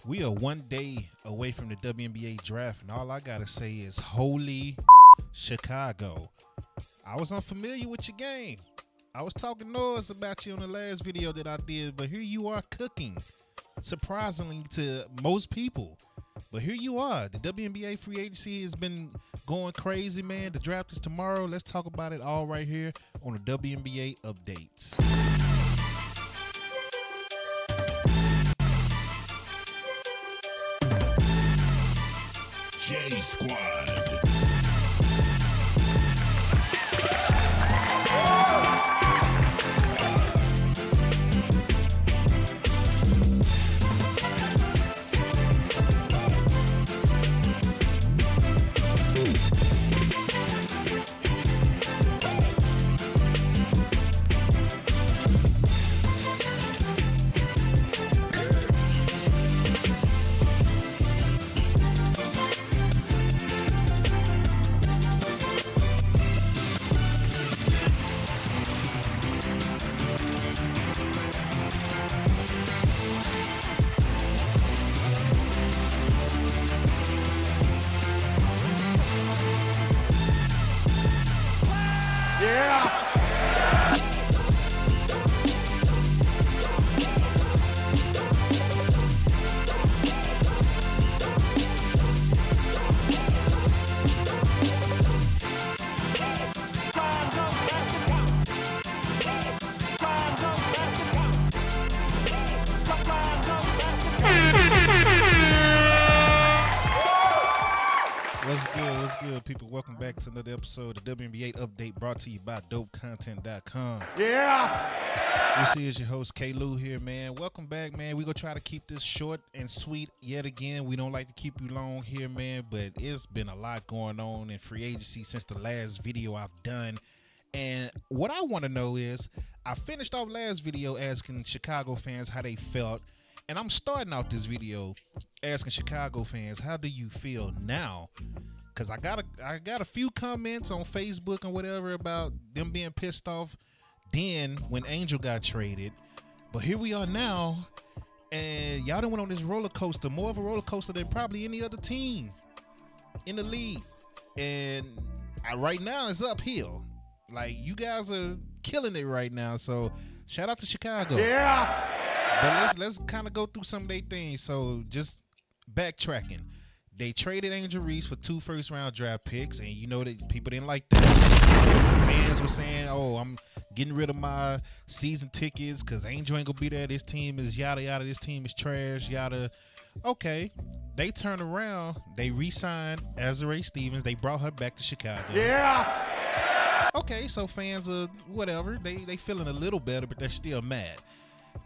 We are one day away from the WNBA draft, and all I gotta say is holy Chicago. I was unfamiliar with your game. I was talking noise about you on the last video that I did, but here you are cooking, surprisingly to most people. But here you are. The WNBA free agency has been going crazy, man. The draft is tomorrow. Let's talk about it all right here on the WNBA updates. J Squad. What's good, people? Welcome back to another episode of WNBA Update brought to you by DopeContent.com. This is your host, K-Lou here, man. Welcome back, man. We're going to try to keep this short and sweet yet again. We don't like to keep you long here, man, but it's been a lot going on in free agency since the last video I've done. And what I want to know is, I finished off last video asking Chicago fans how they felt. And I'm starting out this video asking Chicago fans, how do you feel now? Because I got a few comments on Facebook and whatever about them being pissed off then when Angel got traded. But here we are now, and y'all done went on this roller coaster, more of a roller coaster than probably any other team in the league. And right now it's uphill. Like, you guys are killing it right now. So shout out to Chicago. But let's kind of go through some of their things. So just backtracking. They traded Angel Reese for 2 first-round draft picks, and you know that people didn't like that. Fans were saying, oh, I'm getting rid of my season tickets because Angel ain't going to be there. This team is yada, yada. This team is trash, yada. Okay. They turned around. They re-signed Azurá Stevens. They brought her back to Chicago. Okay, so fans are whatever. They feeling a little better, but they're still mad.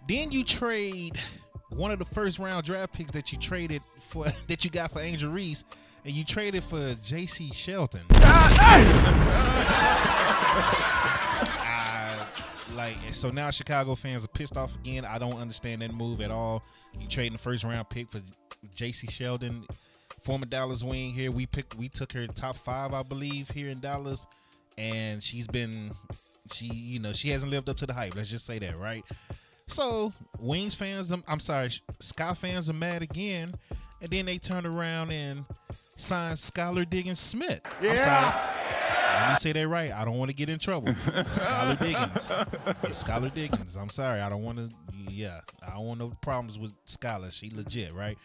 Then you trade one of the first round draft picks that you traded for, that you got for Angel Reese, and you traded for J.C. Shelton. So now Chicago fans are pissed off again. I don't understand that move at all. You trading the first round pick for J.C. Sheldon, former Dallas wing here. We took her top 5, I believe, here in Dallas, and she hasn't lived up to the hype. Let's just say that, right? So Wings fans, Sky fans are mad again, and then they turn around and sign Skylar Diggins-Smith. I'm sorry. Let me say that right. I don't want to get in trouble. Skylar Diggins. It's Skylar Diggins. I'm sorry. I don't want to. Yeah, I don't want no problems with Skylar. She legit, right?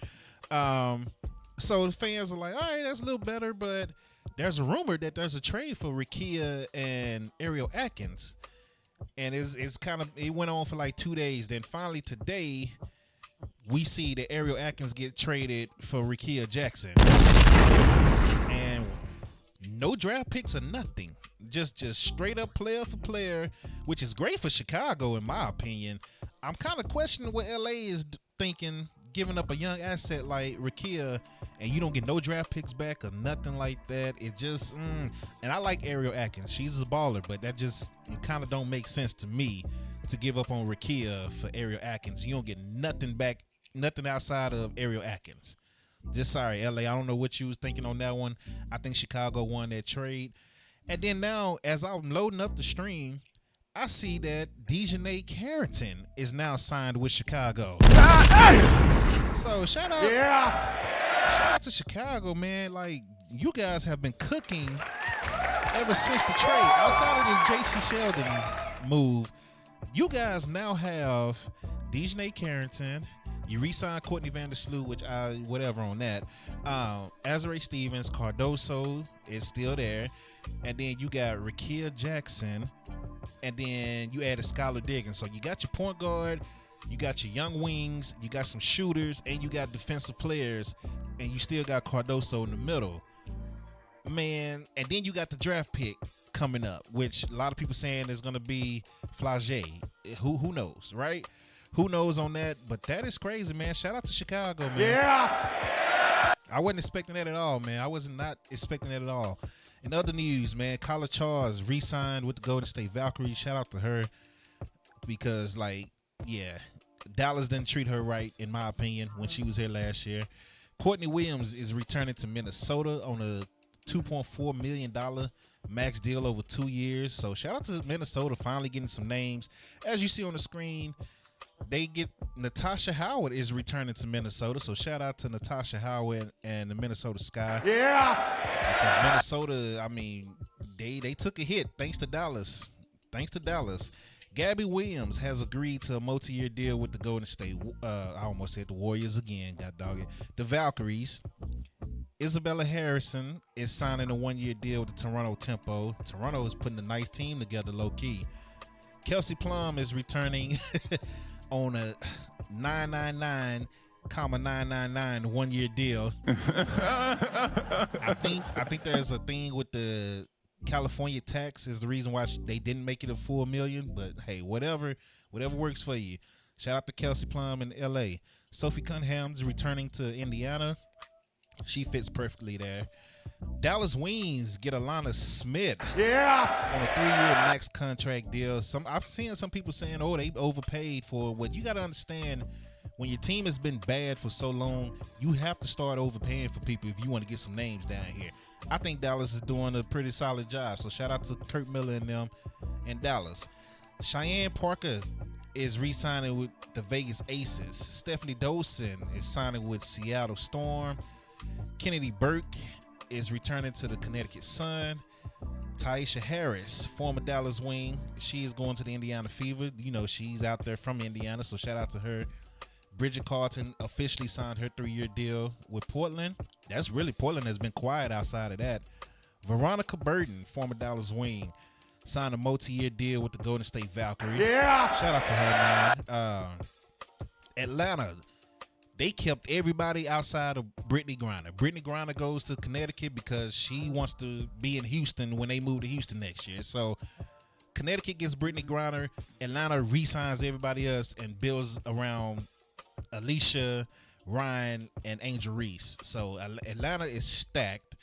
So the fans are like, all right, that's a little better, but there's a rumor that there's a trade for Rikia and Ariel Atkins. And it went on for like 2 days. Then finally today, we see that Ariel Atkins get traded for Rikia Jackson. And no draft picks or nothing. Just straight up player for player, which is great for Chicago in my opinion. I'm kind of questioning what LA is thinking, giving up a young asset like Rikia, and you don't get no draft picks back or nothing like that. It just, and I like Ariel Atkins. She's a baller, but that just kind of don't make sense to me to give up on Rikia for Ariel Atkins. You don't get nothing back, nothing outside of Ariel Atkins. Just sorry, LA. I don't know what you was thinking on that one. I think Chicago won that trade. And then now, as I'm loading up the stream, I see that Dejanay Carrington is now signed with Chicago. So So shout out to Chicago, man. Like, you guys have been cooking ever since the trade. Outside of the J.C. Sheldon move, you guys now have Dejanay Carrington. You re-signed Courtney Vandersloot, which whatever on that. Azare Stevens, Cardoso is still there. And then you got Rakia Jackson. And then you added Skylar Diggins. So you got your point guard, you got your young wings, you got some shooters, and you got defensive players. And you still got Cardoso in the middle. Man, and then you got the draft pick coming up, which a lot of people saying is going to be Flage. Who knows, right? Who knows on that? But that is crazy, man. Shout out to Chicago, man. Yeah. I wasn't expecting that at all, man. I was not expecting that at all. In other news, man, Kyla Charles re-signed with the Golden State Valkyries. Shout out to her because, like, yeah, Dallas didn't treat her right, in my opinion, when she was here last year. Courtney Williams is returning to Minnesota on a $2.4 million max deal over 2 years. So shout out to Minnesota finally getting some names. As you see on the screen, they get Natasha Howard is returning to Minnesota. So shout out to Natasha Howard and the Minnesota Sky. Yeah. Because Minnesota, I mean, they took a hit thanks to Dallas. Gabby Williams has agreed to a multi-year deal with the Golden State. I almost said the Warriors again. God dog it. The Valkyries. Isabella Harrison is signing a 1-year deal with the Toronto Tempo. Toronto is putting a nice team together low-key. Kelsey Plum is returning on a $999,999 1-year deal. I think there's a thing with the California tax is the reason why they didn't make it a full $1 million. But hey, whatever works for you. Shout out to Kelsey Plum in LA. Sophie Cunningham's returning to Indiana. She fits perfectly there. Dallas Wings get Alana Smith on a 3-year max contract deal. I've seen some people saying, oh, they overpaid for what. You got to understand, when your team has been bad for so long, you have to start overpaying for people if you want to get some names down here. I think Dallas is doing a pretty solid job. So shout out to Kurt Miller and them in Dallas. Cheyenne Parker is re-signing with the Vegas Aces. Stephanie Dolson is signing with Seattle Storm. Kennedy Burke is returning to the Connecticut Sun. Taisha Harris, former Dallas Wing, she is going to the Indiana Fever. You know, she's out there from Indiana, so shout out to her. Bridget Carlton officially signed her 3-year deal with Portland. Portland has been quiet outside of that. Veronica Burton, former Dallas Wing, signed a multi-year deal with the Golden State Valkyrie. Yeah! Shout out to her, man. Atlanta, they kept everybody outside of Brittany Griner. Brittany Griner goes to Connecticut because she wants to be in Houston when they move to Houston next year. So Connecticut gets Brittany Griner. Atlanta re-signs everybody else and builds around Alicia, Ryan, and Angel Reese. So Atlanta is stacked.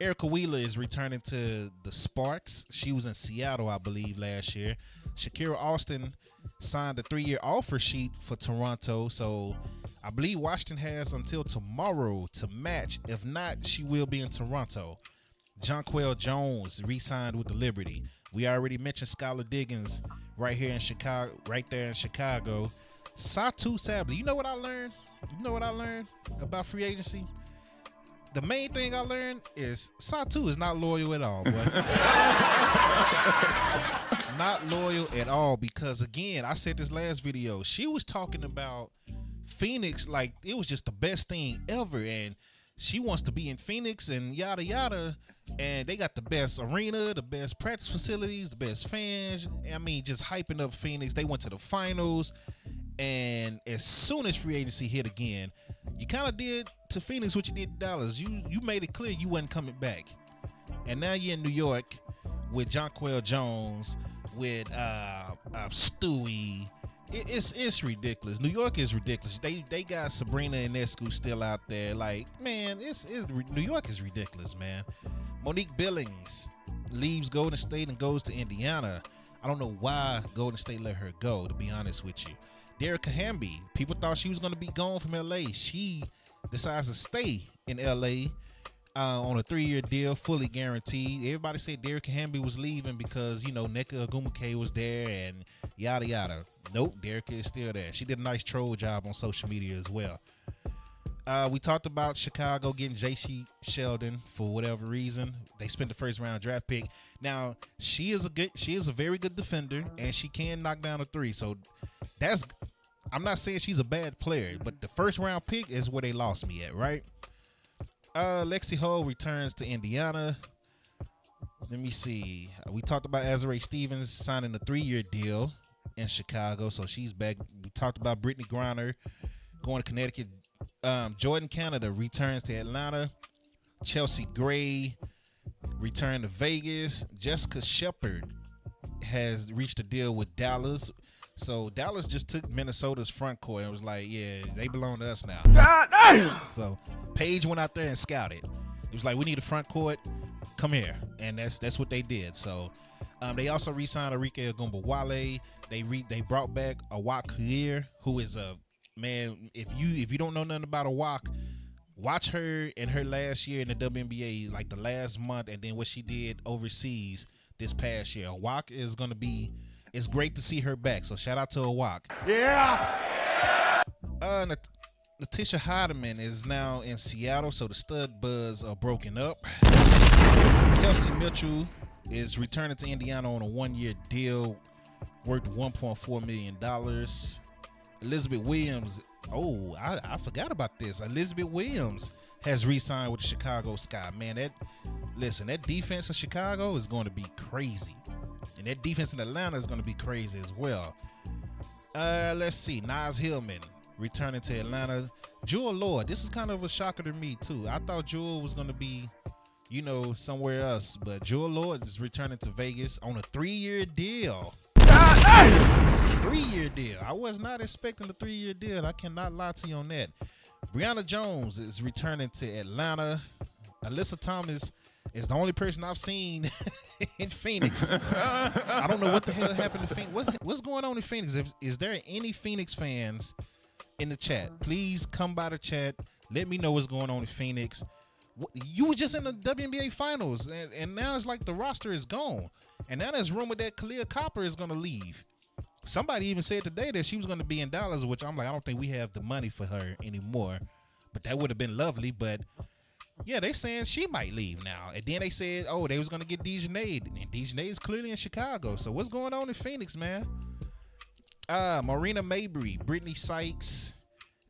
Erica Wheeler is returning to the Sparks. She was in Seattle, I believe, last year. Shakira Austin signed a 3-year offer sheet for Toronto. So I believe Washington has until tomorrow to match. If not, she will be in Toronto. Jonquel Jones re-signed with the Liberty. We already mentioned Skylar Diggins right there in Chicago. Satu Sabli. You know what I learned? About free agency? The main thing I learned is Satu is not loyal at all, boy. Not loyal at all, because again, I said this last video, she was talking about Phoenix like it was just the best thing ever, and she wants to be in Phoenix and yada yada, and they got the best arena, the best practice facilities, the best fans. I mean, just hyping up Phoenix. They went to the finals, and as soon as free agency hit again, you kind of did to Phoenix what you did to Dallas. You made it clear you wasn't coming back, and now you're in New York with Jonquel Jones, with Stewie. It's ridiculous. New York is ridiculous. They got Sabrina Ionescu still out there. Like, man, New York is ridiculous, man. Monique Billings leaves Golden State and goes to Indiana. I don't know why Golden State let her go, to be honest with you. Derrick Hamby, people thought she was going to be gone from LA. She decides to stay in LA on a 3-year deal, fully guaranteed. Everybody said Derrick Hamby was leaving because, Nneka Ogwumike was there and yada yada. Nope, Derrick is still there. She did a nice troll job on social media as well. We talked about Chicago getting J.C. Sheldon for whatever reason. They spent the first round draft pick. Now she is a very good defender, and she can knock down a three. So that's, I'm not saying she's a bad player, but the first round pick is where they lost me at, right? Lexi Hull returns to Indiana. Let me see. We talked about Azurá Stevens signing a 3-year deal in Chicago, so she's back. We talked about Brittany Griner going to Connecticut. Jordan Canada returns to Atlanta. Chelsea Gray returned to Vegas. Jessica Shepard has reached a deal with Dallas. So Dallas just took Minnesota's front court and was like, yeah, they belong to us now. God damn! So Paige went out there and scouted. It was like, we need a front court. Come here. And that's what they did. So they also re-signed Arike Ogunbowale. They brought back Awak Kair, who is a man. If you don't know nothing about Awak, watch her in her last year in the WNBA, like the last month, and then what she did overseas this past year. Awak is gonna be. It's great to see her back. So shout out to Awak. Yeah. Natisha Heidemann is now in Seattle, so the Stud Buzz are broken up. Kelsey Mitchell is returning to Indiana on a 1-year deal worth $1.4 million. Elizabeth Williams, I forgot about this. Elizabeth Williams has re-signed with the Chicago Sky. Man, that defense in Chicago is going to be crazy. And that defense in Atlanta is going to be crazy as well. Let's see. Naz Hillman returning to Atlanta. Jewel Lord, this is kind of a shocker to me too. I thought Jewel was going to be, somewhere else. But Jewel Lord is returning to Vegas on a 3-year deal. 3-year deal. I was not expecting a 3-year deal. I cannot lie to you on that. Brianna Jones is returning to Atlanta. Alyssa Thomas is the only person I've seen in Phoenix. I don't know what the hell happened to Phoenix. What's going on in Phoenix? Is there any Phoenix fans in the chat? Please come by the chat. Let me know what's going on in Phoenix. You were just in the WNBA finals, and now it's like the roster is gone. And now there's rumor that Kalia Copper is going to leave. Somebody even said today that she was going to be in Dallas, which I'm like, I don't think we have the money for her anymore. But that would have been lovely. But yeah, they saying she might leave now. And then they said, they was going to get Dejanay. And Dejanay is clearly in Chicago. So what's going on in Phoenix, man? Marina Mabry, Brittany Sykes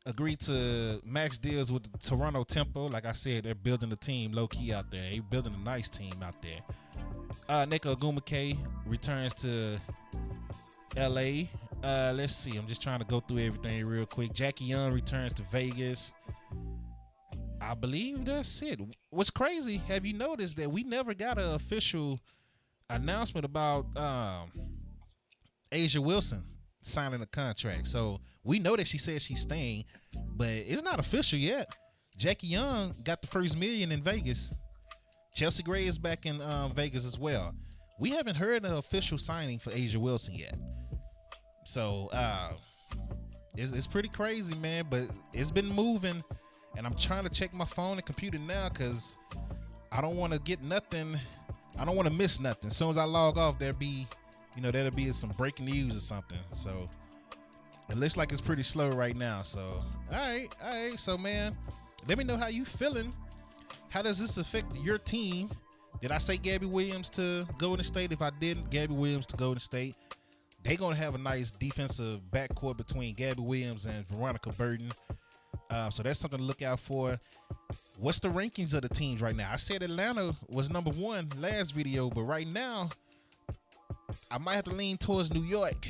agreed to max deals with the Toronto Tempo. Like I said, they're building a team low-key out there. They're building a nice team out there. Nneka Ogwumike returns to L.A. Let's see. I'm just trying to go through everything real quick. Jackie Young returns to Vegas. I believe that's it. What's crazy, have you noticed that we never got an official announcement about Asia Wilson signing a contract? So we know that she said she's staying, but it's not official yet. Jackie Young got the first $1 million in Vegas. Chelsea Gray is back in Vegas as well. We haven't heard an official signing for Asia Wilson yet. So it's pretty crazy, man, but it's been moving. And I'm trying to check my phone and computer now because I don't want to get nothing. I don't want to miss nothing. As soon as I log off, there'll be some breaking news or something. So it looks like it's pretty slow right now. So, all right. So, man, let me know how you feeling. How does this affect your team? Did I say Gabby Williams to Golden State? If I didn't, Gabby Williams to Golden State. They're going to have a nice defensive backcourt between Gabby Williams and Veronica Burton. So that's something to look out for. What's the rankings of the teams right now? I said Atlanta was number 1 last video, but right now I might have to lean towards New York.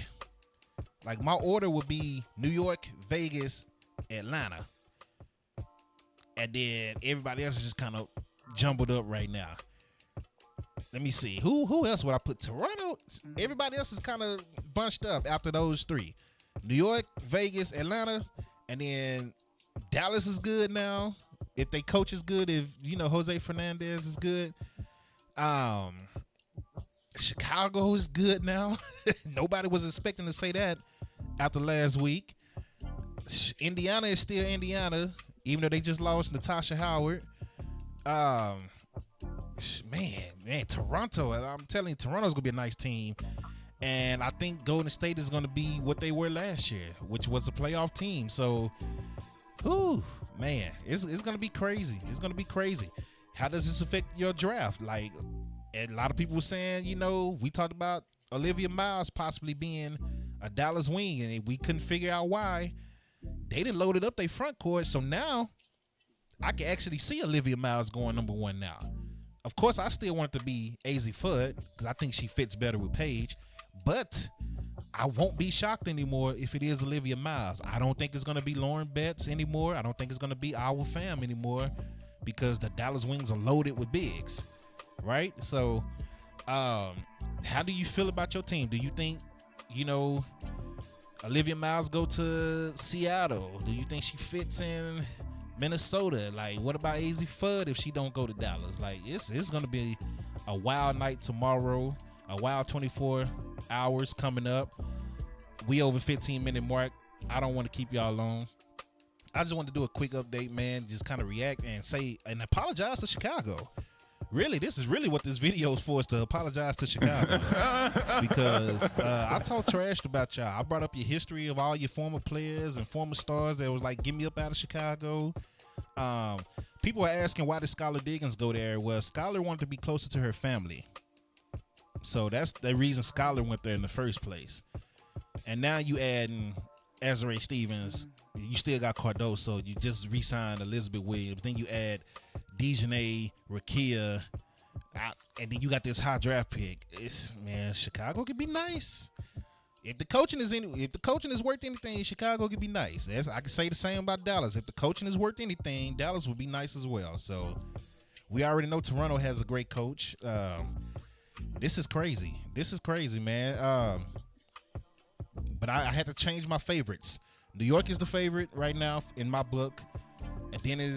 Like my order would be New York, Vegas, Atlanta. And then everybody else is just kind of jumbled up right now. Let me see. Who else would I put? Toronto? Everybody else is kind of bunched up after those 3. New York, Vegas, Atlanta, and then Dallas is good now. If they coach is good, if Jose Fernandez is good. Chicago is good now. Nobody was expecting to say that after last week. Indiana is still Indiana, even though they just lost Natasha Howard. Man, Toronto. I'm telling you, Toronto's gonna be a nice team. And I think Golden State is gonna be what they were last year, which was a playoff team. So Whew, man, it's gonna be crazy. It's gonna be crazy. How does this affect your draft? Like, a lot of people were saying, we talked about Olivia Miles possibly being a Dallas wing, and we couldn't figure out why. They didn't load it up their front court, so now I can actually see Olivia Miles going number one now. Of course, I still want it to be AZ Fudd because I think she fits better with Paige, but I won't be shocked anymore if it is Olivia Miles. I don't think it's going to be Lauren Betts anymore. I don't think it's going to be our fam anymore because the Dallas Wings are loaded with bigs, right? So, how do you feel about your team? Do you think, Olivia Miles go to Seattle? Do you think she fits in Minnesota? Like, what about AZ Fudd if she don't go to Dallas? Like, it's going to be a wild night tomorrow, a wild 24 hours coming up. We over 15-minute mark. I don't want to keep y'all long. I just want to do a quick update, man. Just kind of react and say and apologize to Chicago. Really, this is really what this video is for, is to apologize to Chicago. Because I talked trash about y'all. I brought up your history of all your former players and former stars that was like, get me up out of Chicago. People are asking, why did Skylar Diggins go there? Well, Skylar wanted to be closer to her family. So that's the reason Skylar went there in the first place. And now you adding Azare Stevens. You still got Cardoso. You just re-signed Elizabeth Williams. Then you add Dejanay, Rakia, and then you got this high draft pick. Chicago could be nice. If the coaching is worth anything, Chicago could be nice. I can say the same about Dallas. If the coaching is worth anything, Dallas would be nice as well. So we already know Toronto has a great coach. This is crazy. This is crazy, man. But I had to change my favorites. New York is the favorite right now in my book, and then you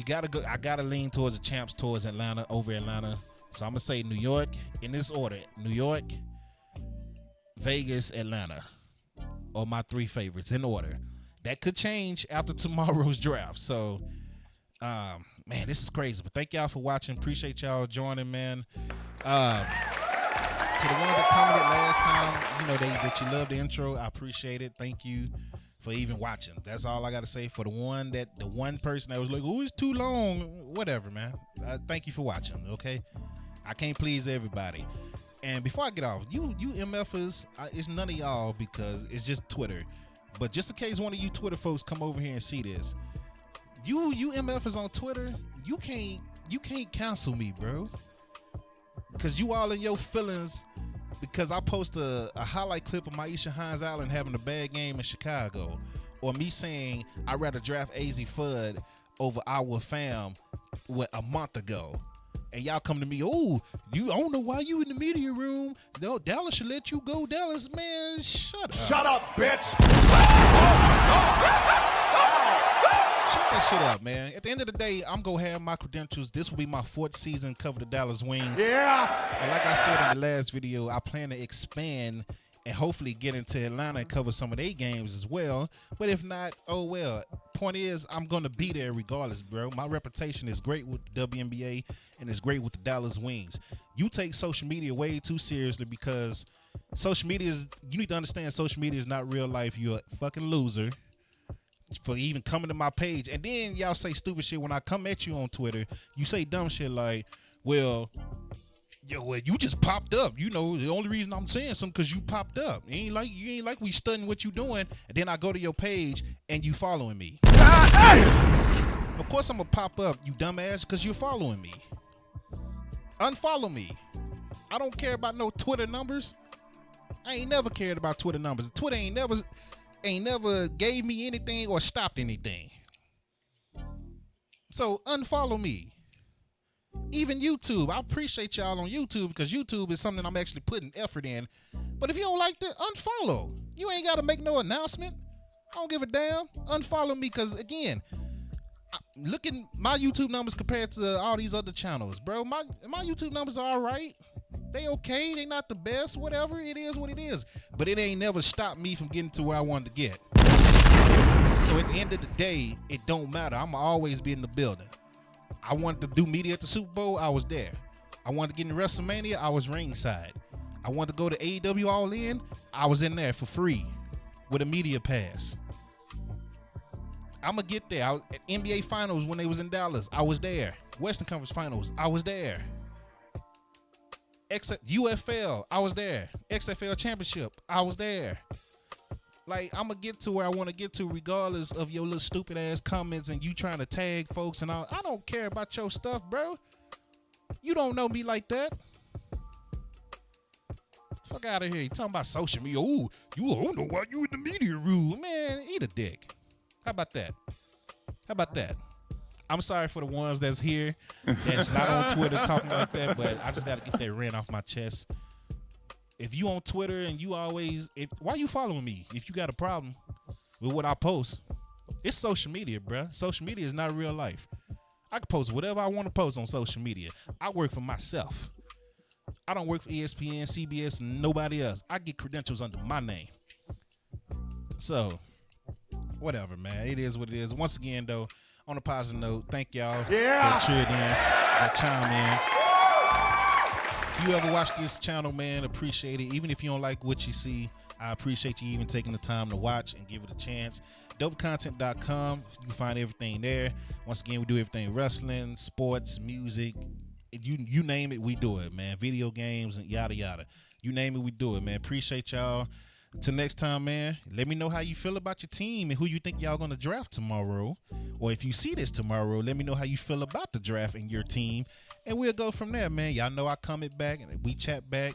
gotta go. I gotta lean towards the champs, towards Atlanta, over Atlanta. So I'm gonna say New York in this order: New York, Vegas, Atlanta, are my three favorites in order. That could change after tomorrow's draft. So, man, this is crazy. But thank y'all for watching. Appreciate y'all joining, man. To the ones that commented last time, that you loved the intro, I appreciate it. Thank you for even watching. That's all I got to say. For the one person that was like, oh, it's too long, whatever, man. Thank you for watching, okay? I can't please everybody. And before I get off, you MFers, it's none of y'all because it's just Twitter. But just in case one of you Twitter folks come over here and see this, you MFers on Twitter, you can't cancel me, bro. Because you all in your feelings because I post a highlight clip of Maisha Hines Allen having a bad game in Chicago, or me saying I'd rather draft AZ Fudd over our fam a month ago. And y'all come to me, oh, I don't know why you in the media room. No, Dallas should let you go. Dallas, man, shut up. Shut up, bitch. Shut that shit up, man. At the end of the day, I'm going to have my credentials. This will be my 4th season cover the Dallas Wings. Yeah. And like I said in the last video, I plan to expand and hopefully get into Atlanta and cover some of their games as well. But if not, oh well. Point is, I'm going to be there regardless, bro. My reputation is great with the WNBA and it's great with the Dallas Wings. You take social media way too seriously because social media you need to understand social media is not real life. You're a fucking loser for even coming to my page. And then y'all say stupid shit when I come at you on Twitter. You say dumb shit like, well, you just popped up. The only reason I'm saying something because you popped up. You ain't like we studying what you doing. And then I go to your page and you following me. Of course I'm gonna pop up, you dumbass, because you're following me. Unfollow me. I don't care about no Twitter numbers. I ain't never cared about Twitter numbers. Twitter ain't never gave me anything or stopped anything. So unfollow me. Even YouTube. I appreciate y'all on YouTube because YouTube is something I'm actually putting effort in. But if you don't like that, unfollow. You ain't got to make no announcement. I don't give a damn. Unfollow me because, again, look at my YouTube numbers compared to all these other channels, bro. My YouTube numbers are all right. They okay. They not the best. Whatever. It is what it is. But it ain't never stopped me from getting to where I wanted to get. So at the end of the day, it don't matter. I'm always be in the building. I wanted to do media at the Super Bowl, I was there. I wanted to get in WrestleMania, I was ringside. I wanted to go to AEW All In, I was in there for free with a media pass. I'm gonna get there. I was at NBA Finals when they was in Dallas. I was there. Western Conference Finals. I was there. UFL. I was there. XFL Championship. I was there. Like, I'm gonna get to where I want to get to, regardless of your little stupid ass comments and you trying to tag folks and all. I don't care about your stuff, bro. You don't know me like that. Fuck out of here. You talking about social media. Ooh, you don't know why you in the media room. Man, eat a dick. How about that? How about that? I'm sorry for the ones that's here that's not on Twitter talking like that, but I just got to get that rant off my chest. If you on Twitter and you always, why you following me? If you got a problem with what I post, it's social media, bruh. Social media is not real life. I can post whatever I want to post on social media. I work for myself. I don't work for ESPN, CBS, and nobody else. I get credentials under my name. So, whatever, man. It is what it is. Once again, though, on a positive note, thank y'all that cheered in, that chime in. If you ever watch this channel, man, appreciate it. Even if you don't like what you see, I appreciate you even taking the time to watch and give it a chance. Dopecontent.com. You can find everything there. Once again, we do everything: wrestling, sports, music. You name it, we do it, man. Video games and yada yada. You name it, we do it, man. Appreciate y'all. Till next time, man. Let me know how you feel about your team and who you think y'all gonna draft tomorrow. Or if you see this tomorrow, let me know how you feel about the draft and your team. And we'll go from there, man. Y'all know I comment back and we chat back.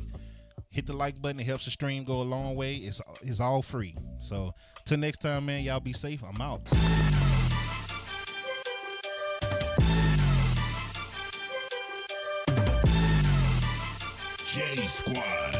Hit the like button. It helps the stream go a long way. It's all free. So till next time, man, y'all be safe. I'm out. J Squad.